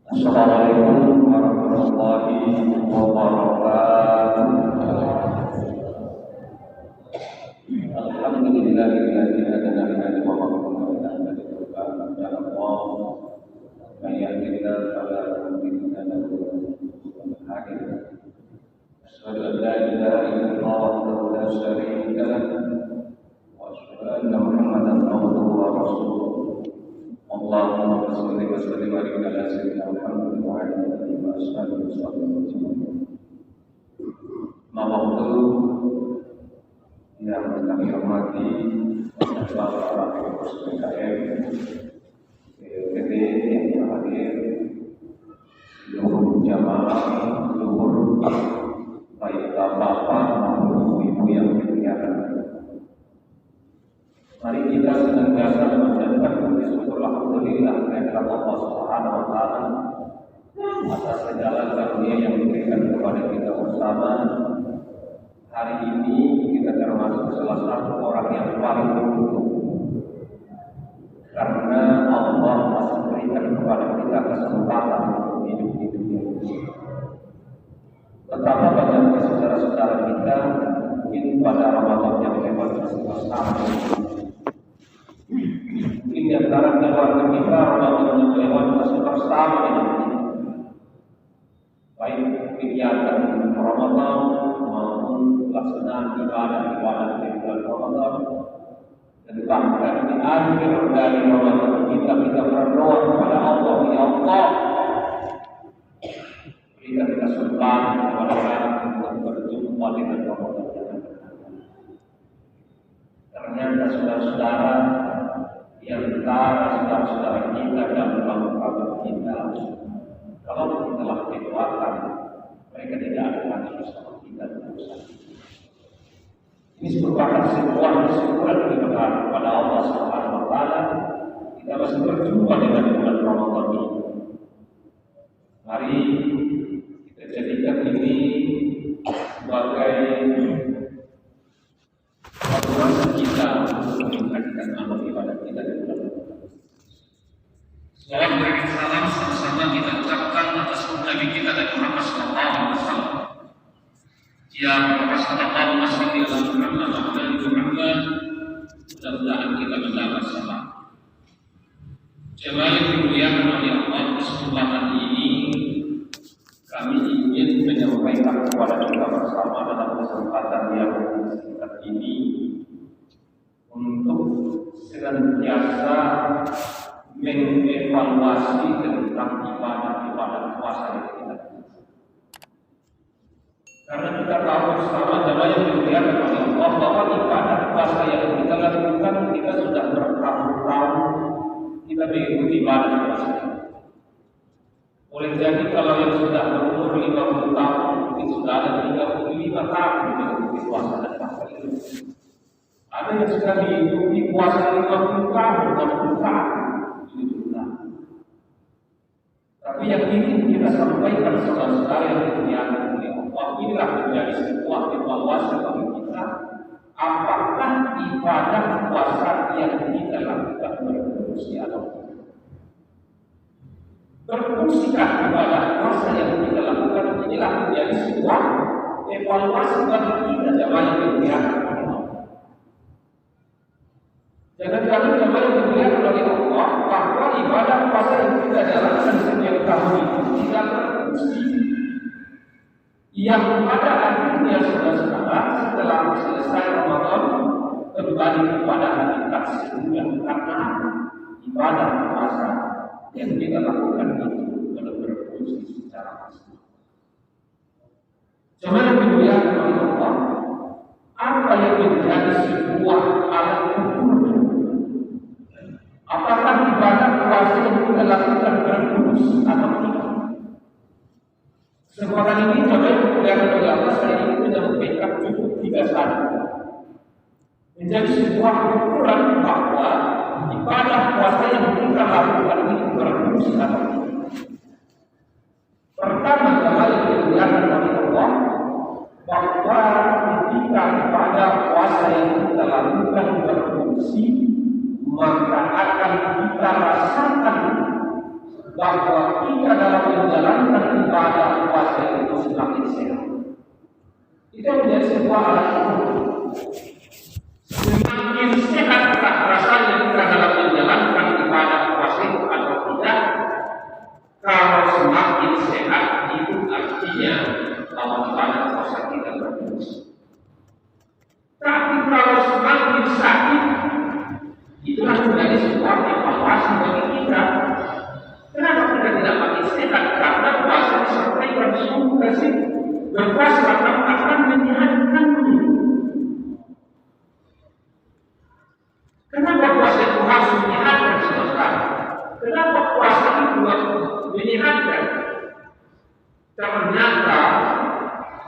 Assalamualaikum warahmatullahi wabarakatuh. Alhamdulillahilladzi hadana li hadhihi wa ma kunna linahtadiya lawla an hadana man yahdihillahu fala mudilla lahu wa man yudlil asyhadu an la ilaha illallah wahdahu la syarika lahu wa asyhadu anna Muhammadan abduhu wa rasuluh. Allahumma shalli wa sallim ala sayyidina Muhammad wa ala alihi wa ashabihi wasallam. Waktu yang kami hormati para pengurus PKM, BPT yang hadir, seluruh jamaah, seluruh baik bapak maupun ibu yang berkenan. Mari kita senantiasa mengucapkan puji syukur alhamdulillah kepada Allah Subhanahu wa taala atas segala karunia yang diberikan kepada kita bersama. Hari ini kita termasuk salah satu orang yang paling beruntung karena Allah masih berikan kepada kita kesempatan untuk hidup di dunia ini. Betapa banyaknya saudara-saudara kita mungkin pada Ramadan yang lewat bersama. Mungkin di antara keluarga kita Ramadan yang lewat masih bersama dengan kita. Baik kegiatan Ramadan maupun pelaksanaan ibadah di bulan Ramadan, dan bahkan di akhir dari Ramadan kita berdoa kepada Allah, ya Allah, berikan kesempatan kepada kami untuk berjumpa dengan Ramadan yang akan datang. Ternyata saudara-saudara di antara saudara-saudara kita dan kawan-kawan kita, kalau kita telah didoakan, mereka tidak ada lagi bersama kita dalam usaha. Ini merupakan sebuah kesyukuran kepada Allah Subhanahu wa taala. Kita masih berjumpa dengan bulan Ramadan ini. Mari kita jadikan ini sebagai motivasi kita untuk meningkatkan amal ibadah kita di bulan Ramadan. Salam dan salam sama-sama kita ucapkan atas Nabi kita dan Muhammad sallallahu alaihi wasallam. Ya Rasulullah sallallahu alaihi wasallam, mudah-mudahan kita mendapat salam. Jemaah yang dimuliakan oleh Allah, kesempatan ini kami ingin menyampaikan kepada kita bersama dalam kesempatan yang singkat ini untuk senantiasa mengevaluasi tentang ibadah puasa yang kita lakukan. Karena kita tahu bersama jemaah yang dimuliakan oleh Allah bahwa ibadah puasa yang kita lakukan kita sudah bertahun-tahun kita mengikuti ibadah puasa. Boleh jadi kalau yang sudah berumur 50 tahun mungkin sudah ada 35 tahun mengikuti puasa dan puasa itu. Ada yang sudah mengikuti puasa 50 tahun, 60 tahun. Tapi yang ingin kita sampaikan saudara-saudara yang dimuliakan oleh Allah, inilah menjadi sebuah evaluasi bagi kita. Apakah ibadah puasa yang kita lakukan berfungsi atau tidak? Berfungsikah ibadah puasa yang kita lakukan? Inilah menjadi sebuah evaluasi bagi kita jemaah yang dimuliakan oleh Allah. Jangan-jangan jemaah yang dimuliakan oleh Allah bahwa ibadah puasa yang kita jalankan setiap tahun itu tidak berfungsi. Yang pada akhirnya saudara-saudara setelah selesai Ramadan kembali kepada hakikat sesungguhnya karena ibadah puasa yang kita lakukan itu belum berfungsi secara maksimal. Jemaah yang dimuliakan oleh Allah, apa yang menjadi sebuah alat ukur? Apakah ibadah puasa yang kita lakukan berfungsi atau tidak? Kesempatan ini coba yang oleh Allah saya ingin menyampaikan cukup 3 saja. Menjadi sebuah ukuran bahwa ibadah puasa yang kita lakukan ini berfungsi atau tidak. Pertama kali dimuliakan oleh Allah bahwa ketika ibadah puasa yang kita lakukan berfungsi, maka akan kita rasakan bahwa kita dalam menjalankan ibadah puasa itu semakin sehat. Itu menjadi sebuah alat ukur. Semakin sehat rasanya kita dalam menjalankan ibadah puasa itu atau tidak. Kalau semakin sehat itu artinya bahwa ibadah puasa kita berfungsi. Tapi kalau semakin sakit, itulah menjadi sebuah evaluasi bagi kita. Kenapa kita tidak makin sehat? Karena puasa disampaikan sungguh kasih berpuasa akan menyehatkanmu. Kenapa puasa itu harus menyehatkan saudara? Kenapa puasa itu menyehatkan? Ternyata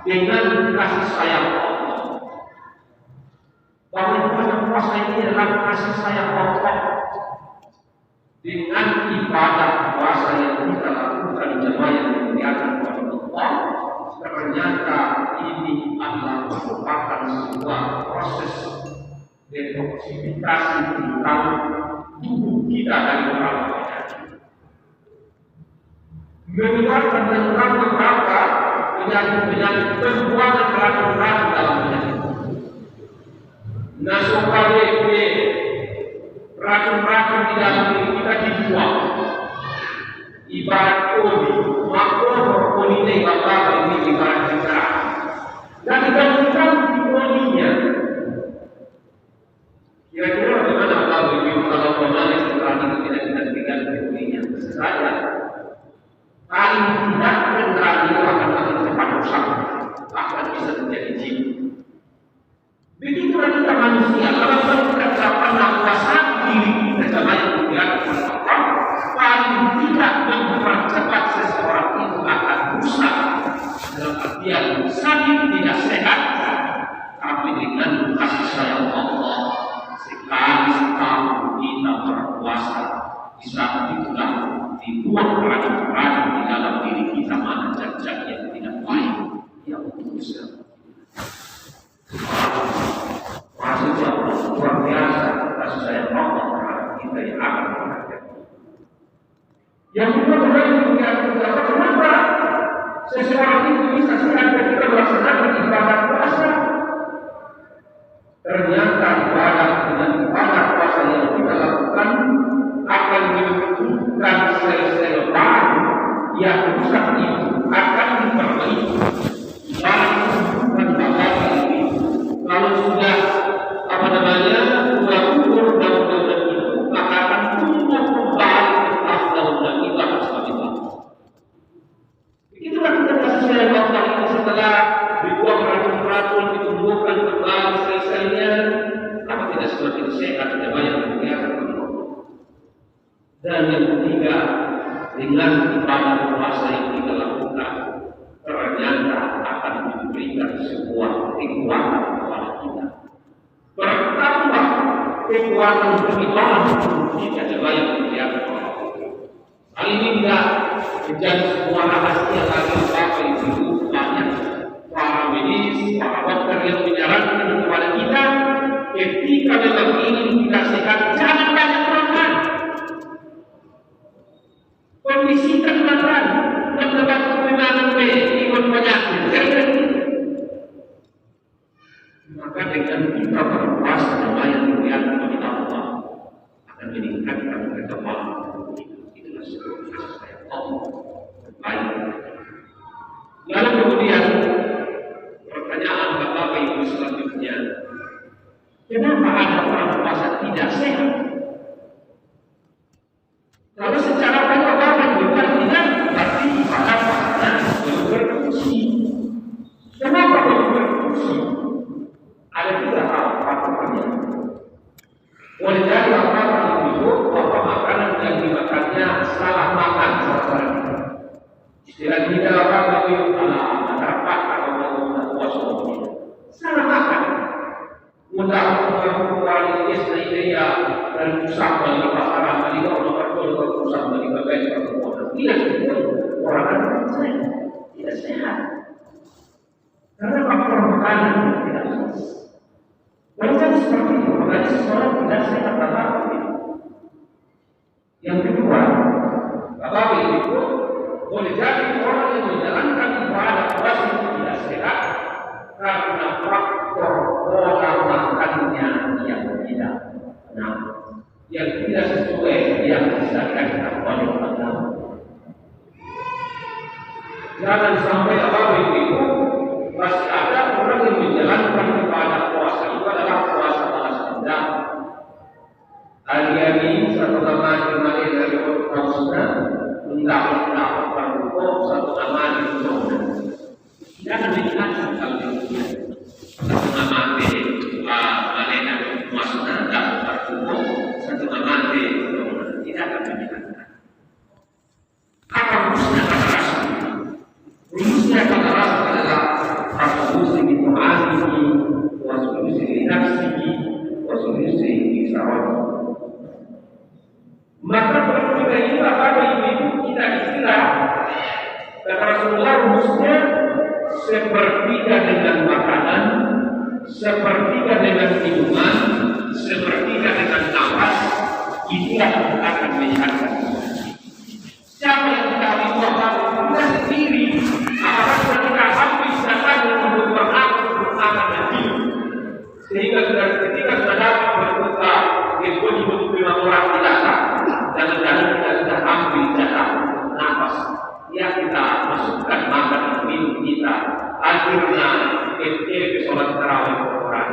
dengan kasih sayang Allah, bahwa ibadah puasa ini adalah kasih sayang Allah. Dengan ibadah puasa yang kita lakukan jemaah yang dimuliakan oleh Allah, ternyata ini adalah merupakan sebuah proses detoksifikasi tentang tubuh kita dari beberapa penyakit. Mengeluarkan tentang beberapa penyakit-penyakit pembuangan racun-racun dalam penyakit. Nasokalebe, racun-racun di dalam diri kita dibuang. Ibarat kodi, makhluk kodi ini bapak ini ibarat kita. Dan dibandingkan di kodinya. Kira-kira bagaimana kalau begitu kalau kemarin setelah itu tidak kita berikan kodinya? Saja. Paling tidak kendaraan itu akan cepat rusak, akan bisa menjadi jiwa. Begitulah kita manusia. Kalau kita tidak pernah kuasai diri kita sama yang dilakukan Allah, paling tidak mempercepat seseorang itu akan rusak. Dalam artian sakit tidak sehat, tapi dengan kasih sayang Allah sekali setahun kita berpuasa, di saat itulah dibuang racun-racun di dalam diri kita mana zat-zat yang tidak baik yang bisa. Maksudnya luar biasa kasih sayang Allah terhadap kita yang akan mengajar. Yang kedua adalah kenapa seseorang itu bisa sehat ketika melaksanakan ibadah puasa? Ternyata ibadah dengan ibadah puasa yang kita lakukan akan menumbuhkan sel-sel baru yang rusak itu akan diperbaiki. Bukan bapak ini. Kalau sudah ukur daun-daunan itu maka akan tumbuh kembali atas daun-daunan itu akan semakin bagus. Begitulah kita kasih sayang Allah itu setelah dibuang racun-racun ditumbuhkan kembali sel-selnya, apa tidak semakin sehat tidak banyak kegiatan. Dan yang ketiga, dengan ibadah puasa yang kita lakukan, ternyata akan diberikan sebuah kekuatan kepada kita. Bertambah kekuatan beriman kita coba yang kelihatan. Hal ini tidak menjadi sebuah rahasia lagi bagi ibu banyak para medis, para dokter yang menyarankan kepada kita ketika memang ingin tidak sehat jangan banyak makan. Kondisikan makan dan dapat kemenangan ikut penyakit. Maka dengan kita berpuasa yang dimuliakan oleh Allah akan meningkatkan kekebalan kita. Itulah sebuah kasih sayang Allah baik. Lalu kemudian pertanyaan Bapak Ibu selanjutnya, kenapa ada orang puasa tidak sehat? Kalau secara pengetahuan bukan tidak, tapi pada puasanya belum berfungsi. Kenapa belum berfungsi? Ada tiga hal faktornya. Boleh jadi orang itu apa makanan yang dimakannya salah makan salah. Istilah kita orang bagi masyarakat kalau mau puasa salah makan. Mudah kualitas idea dan pusat bagi pasaran bagi orang berkumpul pusat bagi bagai perempuan. Tidak orang akan tidak sehat. Karena faktor makanan tidak sehat. Bukan seperti itu, makanya seseorang tidak sehat Bapak. Yang kedua, Bapak Ibu, Boleh jadi orang yang menjalankan ibadah puasa itu tidak sehat karena faktor pola makannya yang tidak benar, yang tidak sesuai yang disyariatkan oleh agama. Jangan sampai apa itu masih ada orang yang menjalankan ibadah puasa itu adalah puasa balas dendam. Hari-hari satu nama di mana dari Rasulullah mendapatkan hukum satu nama di Rasulullah. Jangan dikatakan kalau itu satu nama di mana maksudnya dapat hukum satu nama di Rasulullah tidak akan dikatakan. Apa rumusnya kata Rasul? Rumusnya kata Rasul adalah Rasul itu ahli, Rasul itu nafsi, Rasul itu sahabat. Maka ketika itu apa itu kita istilah kata Rasulullah rumusnya sepertiga dengan makanan, sepertiga dengan minuman, sepertiga dengan nafas, itulah yang akan menyehatkan. Siapa yang dikali bahwa kita sendiri apakah kita habis zakat untuk beramal dan hidup sehingga ketika sudah dapat berbuka hidup lima orang tidak sah. Jangan-jangan kita sudah ambil zakat nafas yang kita masukkan makan minum kita akhirnya ke sholat tarawih Quran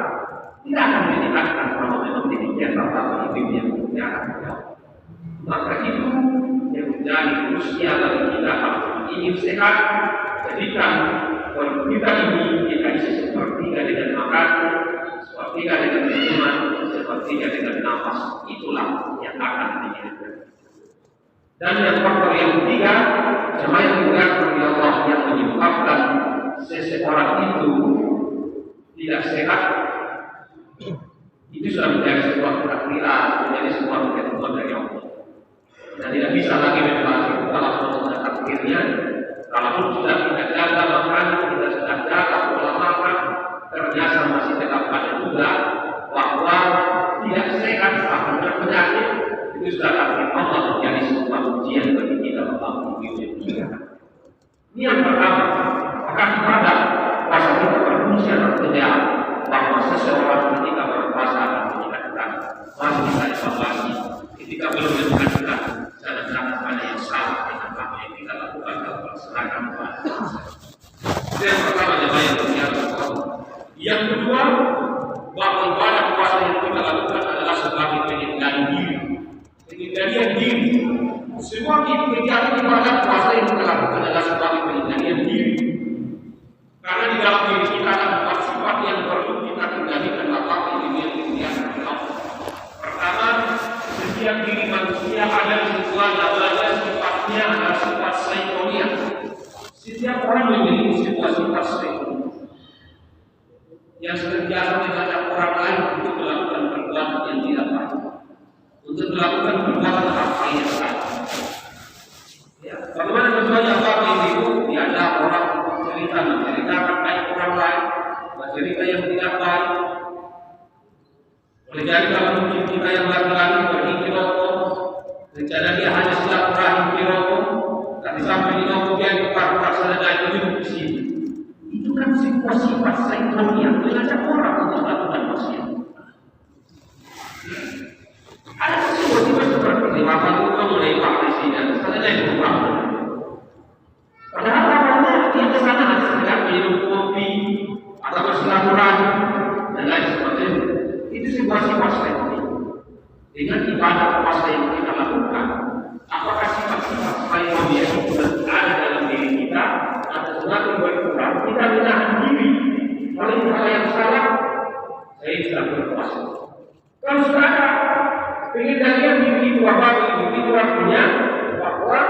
tidak akan meningkatkan kalau memang demikian bapak ibu yang punya. Maka itu yang menjadi usia bagi kita harus ingin sehat. Jadikan kalau kita ini kita isi sepertiga dengan makan, sepertiga dengan minuman, sepertiga dengan nafas, itulah yang akan diinginkan. Dan yang faktor yang ketiga, jemaah yang dimuliakan oleh Allah yang menyebabkan seseorang itu tidak sehat, itu sudah menjadi sebuah ketakdiran, menjadi sebuah ketentuan dari Allah. Dan tidak bisa lagi membahas itu kalau sudah takdirnya. Kalau sudah tidak jaga makan, tidak sudah jaga pola makan, ternyata masih tetap ada juga bahwa tidak sehat karena penyakit, itu sudah takdir Allah menjadi sebuah ujian bagi kita Bapak Ibu yang dimuliakan. Ini yang pertama, akan pada puasa kita berfungsi atau tidak, bahwa seseorang ketika berpuasa akan meningkatkan, masih bisa evaluasi. Ketika belum meningkatkan, jangan-jangan ada yang salah dengan apa yang kita lakukan dalam melaksanakan puasa. Yang pertama jemaah yang dimuliakan. Yang kedua, bahwa ibadah puasa yang kita lakukan adalah sebagai pengendalian diri. Pengendalian diri. Semua kegiatan ibadah puasa yang kita lakukan adalah sebagai pengendalian diri. Karena di dalam diri kita ada empat sifat yang perlu kita kendalikan apa yang dimuliakan oleh Allah. Pertama, setiap diri manusia ada sebuah namanya sifatnya adalah sifat saikonia. Setiap orang memiliki sebuah sifat saikonia yang senantiasa mengajak orang lain untuk melakukan perbuatan yang tidak baik, untuk melakukan perbuatan apa yang salah. Ya, bagaimana contohnya Bapak Ibu? Ya, ada orang menceritakan baik orang lain, cerita yang tidak baik. Boleh jadi kalau mungkin kita yang laki-laki pergi ke rokok, rencana dia hanya silaturahim di rokok, tapi sampai di rokok dia dipakai saja duduk di sini. Itu kan sebuah sifat saikonia mengajak orang untuk melakukan maksiat. Ada sebuah sifat seperti makan itu mulai pakai sini, saja yang berubah. Padahal awalnya dia ke sana hanya sekedar minum kopi atau bersilaturahim dan lain sebagainya. Itu sebuah sifat saikonia. Dengan ibadah puasa yang kita lakukan, apakah sifat-sifat saikonia itu ada dalam diri kita atau semakin berkurang? Kita menahan diri oleh hal yang salah, saya tidak berpuasa. Kalau sudah ada pengendalian diri bahwa itu artinya bahwa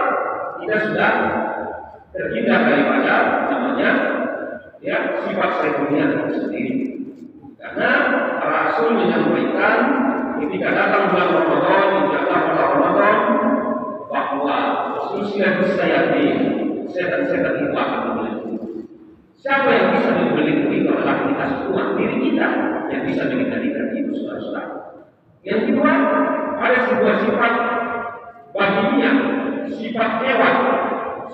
kita sudah terhindar daripada namanya ya sifat saikonia itu sendiri. Karena Rasul menyampaikan ketika datang bulan Ramadan, bahwa khususnya saya setan-setan itu akan membelenggu. Siapa yang bisa membelenggu itu adalah kita semua, diri kita yang bisa mengendalikan itu saudara-saudara. Yang kedua, ada sebuah sifat baginya, sifat hewan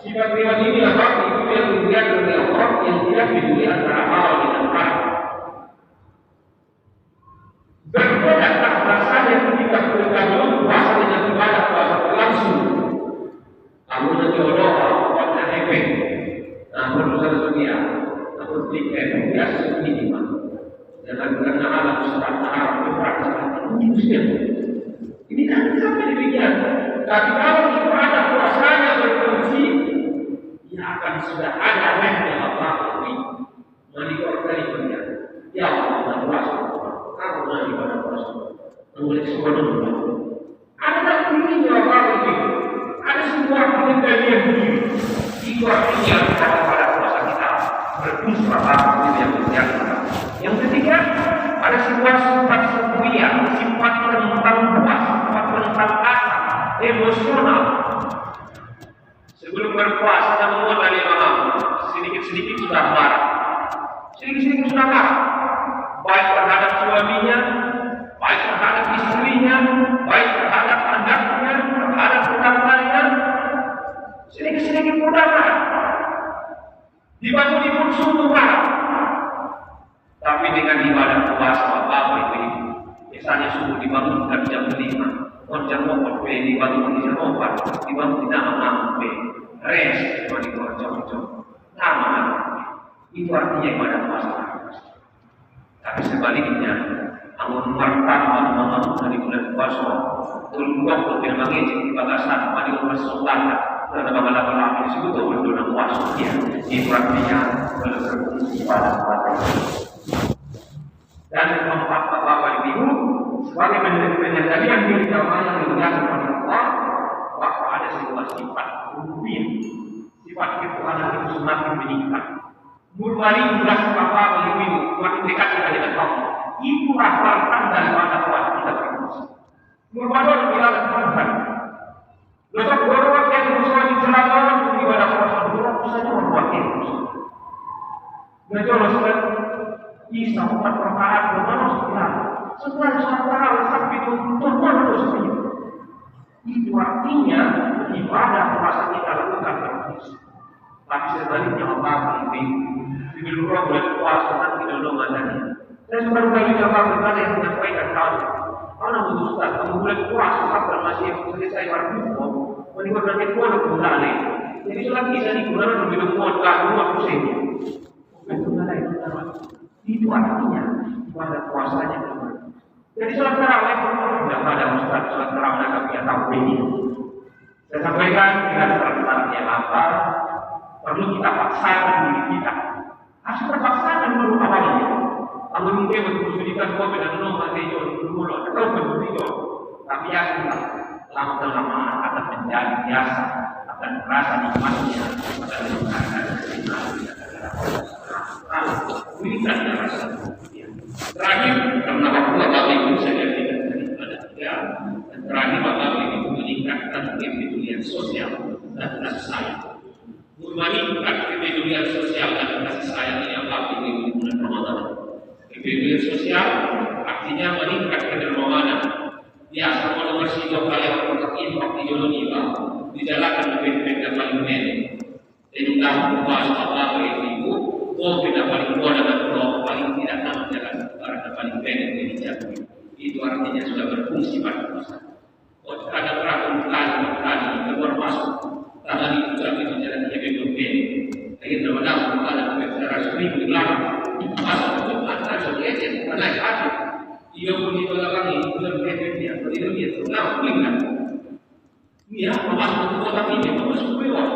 Sifat nikmat ini apa? Itu yang diberikan oleh Allah yang tidak peduli antara halal dengan haram. Berbedakah rasanya ketika kita belum puasa dengan ibadah puasa berlangsung? Namun nanti Allah buatnya efek. Namun dosa dunia, namun tiket biasa ini mah. Jangan karena alam serat haram berpraktek ini kan sampai demikian. Tapi kalau itu ada puasanya berfungsi, ya akan sudah ada yang Allah ini menikorkan dunia. Ya Allah, puasa. Kamu nanti pada puasa. Mengulik semua dunia. Ada ini jawaban itu. Ada sebuah pengendalian diri. Itu artinya pada puasa kita berfungsi pada yang kita. Yang ketiga, ada sebuah sifat sempurna, sifat tentang puas, sifat tentang asa, emosional. Sebelum berpuasa, kita mengenali sedikit-sedikit sudah marah, sedikit-sedikit sudah marah, baik terhadap suaminya, baik terhadap istrinya, baik terhadap anaknya, terhadap tetangganya, sedikit-sedikit mudah marah, dibangun pun sungguh marah. Tapi dengan ibadah puasa apa itu? Misalnya subuh dibangun dari jam 5, jam 4 dibangun di jam 4, dibangun di nama res di jam nama itu artinya ibadah puasa. Tapi sebaliknya, namun martabat dari bulan puasa, tulung lebih mengejek di batasan pada umur sholat karena bagaimana disebut bulan puasa itu artinya berfungsi pada dan keempat Bapak Ibu sebagai penyadarian diri jamaah yang dilakukan oleh Allah bahwa ada sebuah sifat rububiyah, sifat ketuhanan itu semakin meningkat. Mulai jelas Bapak Ibu semakin dekat dengan Allah. Itulah pertanda daripada puasa kita berpuasa. Mulai bilang Tuhan, dosa berbuat yang berusaha dicelakakan untuk ibadah puasa saja berbuat yang berusaha. Menjelaskan Isa umat perkara bermanusia setelah tahu sampai tuntut manusia. Itu artinya ibadah puasa kita lakukan terus. Tapi sebaliknya Allah ini di luar bulan puasa nanti dalam adanya. Dan sebaru kali kita berkata yang menyampaikan tahu. Mana Ustaz, kamu bulan puasa sampai masih selesai berbuka, menimbulkan keluar kembali. Jadi selagi kita digunakan lebih lemot kedua pusingnya. Itu artinya pada puasanya keluar. Jadi sholat tarawih tidak pada Ustaz, sholat tarawih kami yang tahu ini. Saya sampaikan dengan syarat-syaratnya apa? Perlu kita paksakan diri kita. Harus terpaksakan dulu awalnya. Kalau mungkin berkusudikan kopi dan nomor tejo dulu atau berkusudikan, tapi yakinlah lama-lama akan menjadi biasa, akan merasa nikmatnya, akan merasakan kenikmatan. Berikan rasa. Terakhir, karena waktu Bapak Ibu saya tidak daripada dia, dan terakhir Bapak Ibu meningkatkan kepedulian sosial dan kasih sayang. Meningkatkan kepedulian sosial dan kasih sayang ini Bapak Ibu di bulan Ramadan. Kepedulian sosial artinya meningkat kedermawanan. Biasa kalau masih jauh kalian berkati waktu jodoh ini di jalan lebih dan paling pendek. Dan tahu bahwa Bapak Ibu tidak paling tua dengan pulau paling tidak tahu jalan karena paling pendek dari jatuh. Itu artinya sudah berfungsi pada masa. Kalau ada perahu kali keluar masuk, tangan itu juga itu jalan yang berbeda. Jadi dalam ada secara sering dilarang. Masuk itu antara sekian karena ada. Dia pun di belakang ini bukan efeknya, tidak dia tenang pelingan. Dia masuk ke kota ini, masuk ke luar.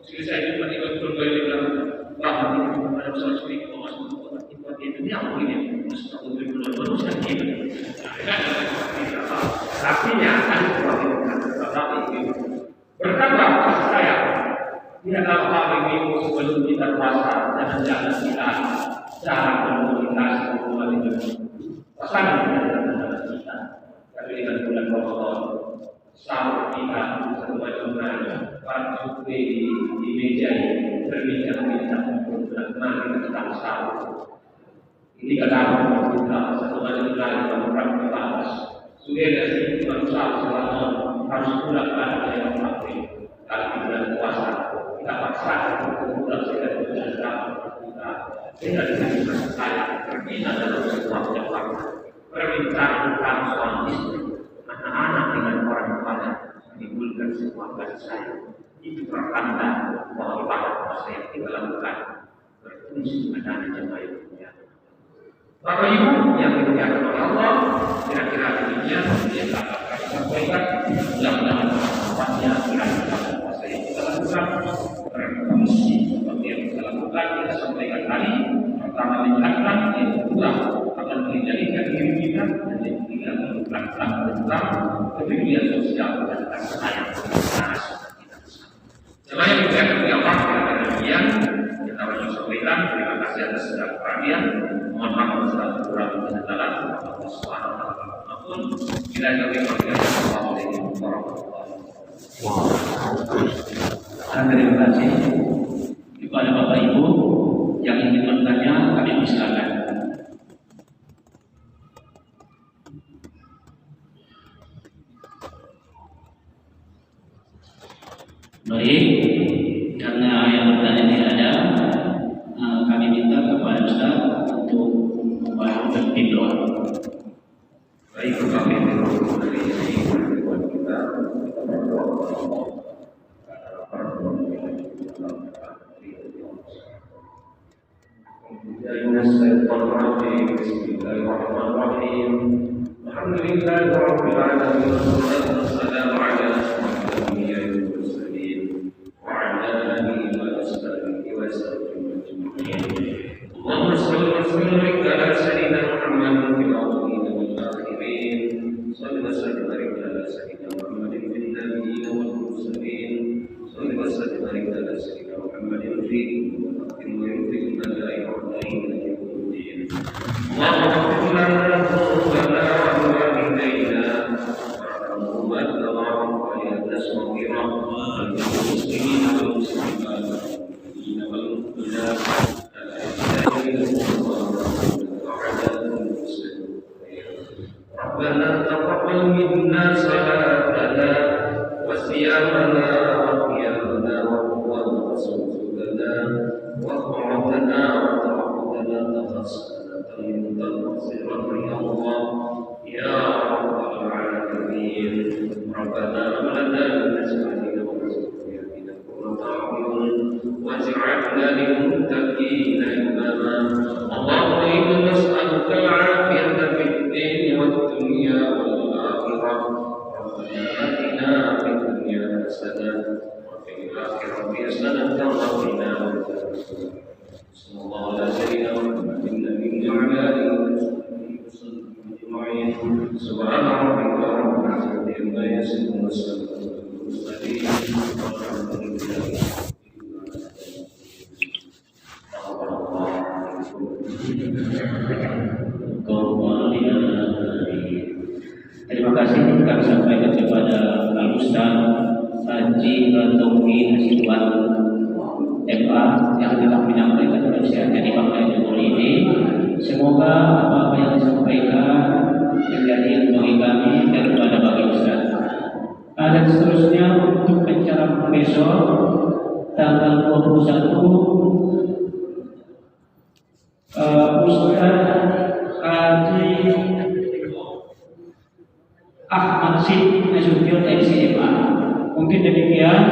Selesai juga di berbagai belakang. Bahwa kita pada usaha sendiri masuk ke kota kita ini apa ini? Masuk ke manusia kita. Artinya ada sesuatu yang bertambah kasih sayang. Tidak dalam hal ini sebelum kita puasa dan jangan kita cara berkomunikasi hubungan itu. Pasangan kita tapi dengan bulan Ramadan sahur kita satu macam pada di meja ini berbincang-bincang bagaimana kita sedang sahur. Ini kadang kita satu macam dalam beberapa sudah ada sih manusia selama harus pulang pada yang pakai kalau bulan puasa. dapat satu kemudian saya berjasa kita tidak dikasih kasih sayang berbina dalam sebuah jawab permintaan utama suami istri anak-anak dengan orang tua menimbulkan sebuah kasih sayang itu pertanda bahwa ibadah puasa yang kita lakukan berfungsi pada jemaah dunia. Bapak Ibu yang dimuliakan oleh Allah, kira-kira demikian yang dapat kami sampaikan. Mudah-mudahan manfaatnya kira-kira puasa yang kita lakukan berfungsi seperti yang kita lakukan. Kita sampaikan tadi, pertama menyehatkan, yang kedua akan menjadikan diri kita dan yang ketiga menunjukkan tentang kepedulian sosial dan kasih sayang. Selain itu yang Allah kira-kira kita harus sampaikan. Terima kasih atas segala perhatian. Mohon maaf segala kurang kesalahan. Allah Subhanahu wa taala. Maupun bila kami berkata Assalamualaikum warahmatullahi wabarakatuh. Terima kasih kepada Bapak Ibu yang ingin bertanya, kami persilakan. Baik, karena yang bertanya tidak ada, kami minta kepada Ustaz untuk membacakan doa. Baik, kami berdoa dari buat kita berdoa. Bismillahirrahmanirrahim. Alhamdulillahirabbil alamin. Wassalatu wassalamu ala asyrofil anbiya'i wal mursalin wa ala alihi wa sahbihi wa sallam ajma'in. Allahumma shalli wa sallim ala sayyidina Muhammadin fil awwalin wal akhirin. Shalli wa sallim ala sayyidina Muhammadin fil nabiyyin wal mursalin. Shalli wa sallim ala sayyidina Muhammadin fil waqtin wa yufil madai wa dain al-din. Allahumma rabbana wa walidayna warhamhuma kama rabbayana shaghira wal muslimin wal muslimat wal mu'minat Rabbana taqabbal minna salatana wa siyamana wa qiyamana wa sujudana wa qur'atana wa ta'abudana tafassalatan min tafsiran ya Allah ya rabbal alamin. Rabbana lana min azwajina wa dhurriyyatina qurrata a'yun waj'alna lil muttaqina imama. Allahumma inna nas'aluka al-'afiyata fid din wad dunya wal akhirah. Rabbana atina fid dunya hasanah wa fil akhirati hasanah wa qina adzabannar. Sallallahu ala sayyidina Muhammadin nabiyyi wa ala alihi wa sahbihi ajma'in. Subhana rabbika rabbil izzati amma yasifun wa salamun alal mursalin walhamdulillahi Terima kasih kami sampaikan kepada Pak Ustaz Haji Tauhid Hasibuan MA yang telah menyampaikan nasihatnya di Bangkai Jumur ini. Semoga apa yang disampaikan menjadi bagi kami dan kepada bagi Ustaz. Dan seterusnya untuk acara besok tanggal 21 Ustaz Haji Ahmad Syed Nasution MCMA. Mungkin demikian.